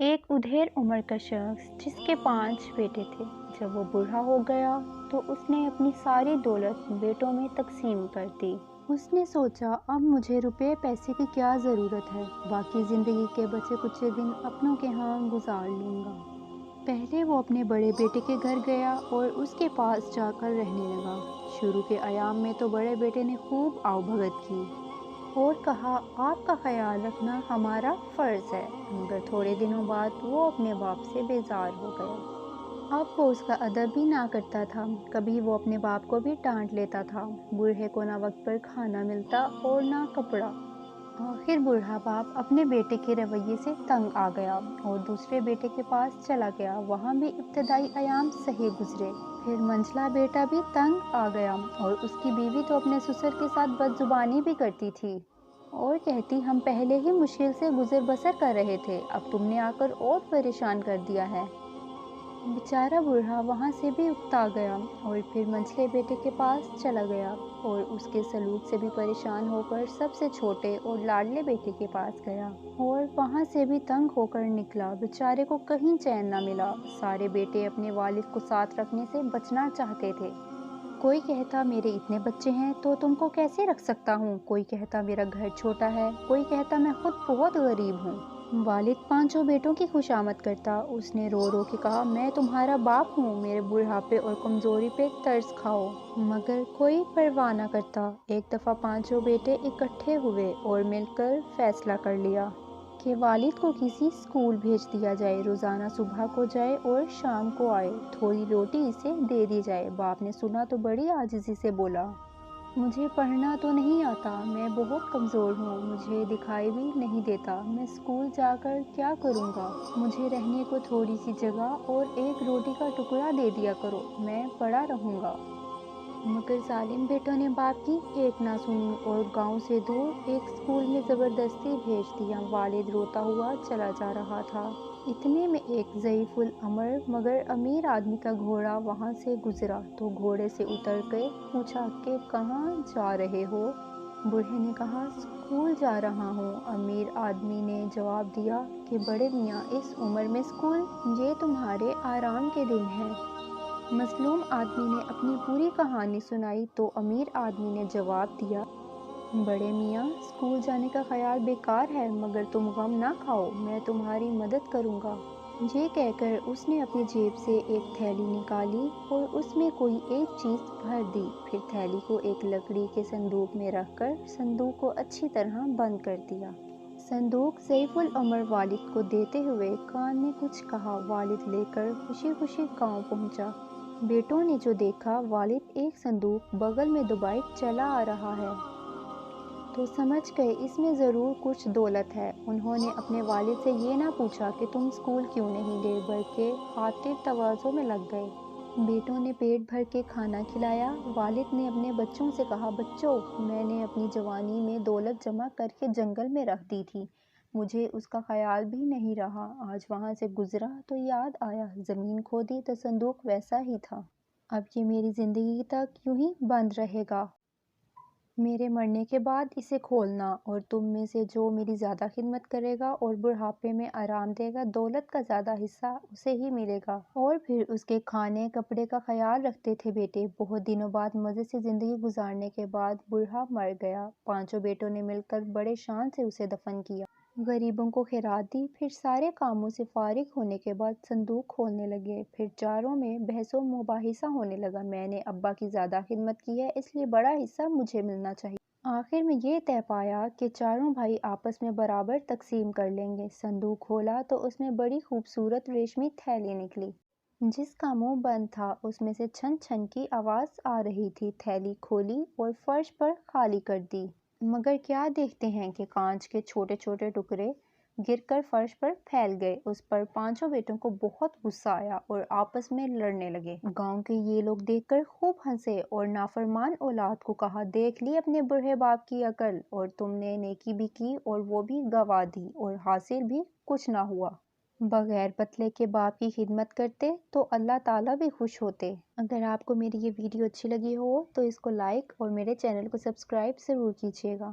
ایک ادھیر عمر کا شخص جس کے 5 بیٹے تھے، جب وہ بوڑھا ہو گیا تو اس نے اپنی ساری دولت بیٹوں میں تقسیم کر دی۔ اس نے سوچا اب مجھے روپے پیسے کی کیا ضرورت ہے، باقی زندگی کے بچے کچھ دن اپنوں کے ہاں گزار لوں گا۔ پہلے وہ اپنے بڑے بیٹے کے گھر گیا اور اس کے پاس جا کر رہنے لگا۔ شروع کے ایام میں تو بڑے بیٹے نے خوب آؤ بھگت کی اور کہا آپ کا خیال رکھنا ہمارا فرض ہے، مگر تھوڑے دنوں بعد وہ اپنے باپ سے بیزار ہو گیا۔ اب وہ اس کا ادب بھی نہ کرتا تھا، کبھی وہ اپنے باپ کو بھی ڈانٹ لیتا تھا۔ بوڑھے کو نہ وقت پر کھانا ملتا اور نہ کپڑا۔ آخر بوڑھا باپ اپنے بیٹے کے رویے سے تنگ آ گیا اور دوسرے بیٹے کے پاس چلا گیا۔ وہاں بھی ابتدائی ایام صحیح گزرے، پھر منجلا بیٹا بھی تنگ آ گیا اور اس کی بیوی تو اپنے سسر کے ساتھ بد زبانی بھی کرتی تھی اور کہتی ہم پہلے ہی مشکل سے گزر بسر کر رہے تھے، اب تم نے آ کر اور پریشان کر دیا ہے۔ بیچارہ بوڑھا وہاں سے بھی اکتا گیا اور پھر منجلے بیٹے کے پاس چلا گیا اور اس کے سلوک سے بھی پریشان ہو کر سب سے چھوٹے اور لاڈلے بیٹے کے پاس گیا اور وہاں سے بھی تنگ ہو کر نکلا۔ بیچارے کو کہیں چین نہ ملا، سارے بیٹے اپنے والد کو ساتھ رکھنے سے بچنا چاہتے تھے۔ کوئی کہتا میرے اتنے بچے ہیں تو تم کو کیسے رکھ سکتا ہوں، کوئی کہتا میرا گھر چھوٹا ہے، کوئی کہتا میں خود بہت غریب ہوں۔ والد 5 بیٹوں کی خوشامد کرتا۔ اس نے رو رو کے کہا میں تمہارا باپ ہوں، میرے بڑھاپے اور کمزوری پہ ترس کھاؤ، مگر کوئی پرواہ نہ کرتا۔ ایک دفعہ 5 بیٹے اکٹھے ہوئے اور مل کر فیصلہ کر لیا کہ والد کو کسی اسکول بھیج دیا جائے، روزانہ صبح کو جائے اور شام کو آئے، تھوڑی روٹی اسے دے دی جائے۔ باپ نے سنا تو بڑی عاجزی سے بولا مجھے پڑھنا تو نہیں آتا، میں بہت کمزور ہوں، مجھے دکھائی بھی نہیں دیتا، میں اسکول جا کر کیا کروں گا، مجھے رہنے کو تھوڑی سی جگہ اور ایک روٹی کا ٹکڑا دے دیا کرو، میں پڑا رہوں گا۔ مگر ظالم بیٹوں نے باپ کی ایک نہ سنی اور گاؤں سے دور ایک اسکول میں زبردستی بھیج دیا۔ والد روتا ہوا چلا جا رہا تھا، اتنے میں ایک ضعیف العمر مگر امیر آدمی کا گھوڑا وہاں سے گزرا تو گھوڑے سے اتر کے پوچھا کہ کہاں جا رہے ہو؟ بوڑھے نے کہا اسکول جا رہا ہوں۔ امیر آدمی نے جواب دیا کہ بڑے میاں اس عمر میں اسکول، یہ تمہارے آرام کے دن ہیں۔ مظلوم آدمی نے اپنی پوری کہانی سنائی تو امیر آدمی نے جواب دیا بڑے میاں اسکول جانے کا خیال بیکار ہے، مگر تم غم نہ کھاؤ، میں تمہاری مدد کروں گا۔ یہ کہہ کر اس نے اپنی جیب سے ایک تھیلی نکالی اور اس میں کوئی ایک چیز بھر دی، پھر تھیلی کو ایک لکڑی کے صندوق میں رکھ کر صندوق کو اچھی طرح بند کر دیا۔ صندوق ضعیف العمر والد کو دیتے ہوئے کان میں کچھ کہا، والد لے کر خوشی خوشی گاؤں پہنچا۔ بیٹوں نے جو دیکھا والد ایک صندوق بغل میں دبائے چلا آ رہا ہے تو سمجھ گئے اس میں ضرور کچھ دولت ہے۔ انہوں نے اپنے والد سے یہ نہ پوچھا کہ تم اسکول کیوں نہیں گئے، بلکہ خاطر تواضع میں لگ گئے۔ بیٹوں نے پیٹ بھر کے کھانا کھلایا۔ والد نے اپنے بچوں سے کہا بچوں، میں نے اپنی جوانی میں دولت جمع کر کے جنگل میں رکھ دی تھی، مجھے اس کا خیال بھی نہیں رہا، آج وہاں سے گزرا تو یاد آیا، زمین کھودی تو صندوق ویسا ہی تھا، اب یہ میری زندگی تک یوں ہی بند رہے گا، میرے مرنے کے بعد اسے کھولنا، اور تم میں سے جو میری زیادہ خدمت کرے گا اور بڑھاپے میں آرام دے گا، دولت کا زیادہ حصہ اسے ہی ملے گا۔ اور پھر اس کے کھانے کپڑے کا خیال رکھتے تھے بیٹے۔ بہت دنوں بعد مزے سے زندگی گزارنے کے بعد بوڑھا مر گیا۔ 5 بیٹوں نے مل کر بڑے شان سے اسے دفن کیا، غریبوں کو خیرات دی، پھر سارے کاموں سے فارغ ہونے کے بعد صندوق کھولنے لگے۔ پھر چاروں میں بحث و مباحثہ ہونے لگا، میں نے ابا کی زیادہ خدمت کی ہے اس لیے بڑا حصہ مجھے ملنا چاہیے۔ آخر میں یہ طے پایا کہ چاروں بھائی آپس میں برابر تقسیم کر لیں گے۔ صندوق کھولا تو اس میں بڑی خوبصورت ریشمی تھیلی نکلی، جس کا منہ بند تھا، اس میں سے چھن چھن کی آواز آ رہی تھی۔ تھیلی کھولی اور فرش پر خالی کر دی، مگر کیا دیکھتے ہیں کہ کانچ کے چھوٹے چھوٹے ٹکڑے گر کر فرش پر پھیل گئے۔ اس پر 5 بیٹوں کو بہت غصہ آیا اور آپس میں لڑنے لگے۔ گاؤں کے یہ لوگ دیکھ کر خوب ہنسے اور نافرمان اولاد کو کہا دیکھ لی اپنے بوڑھے باپ کی عقل، اور تم نے نیکی بھی کی اور وہ بھی گوا دی اور حاصل بھی کچھ نہ ہوا، بغیر بدلے کے باپ کی خدمت کرتے تو اللہ تعالیٰ بھی خوش ہوتے۔ اگر آپ کو میری یہ ویڈیو اچھی لگی ہو تو اس کو لائک اور میرے چینل کو سبسکرائب ضرور کیجیے گا۔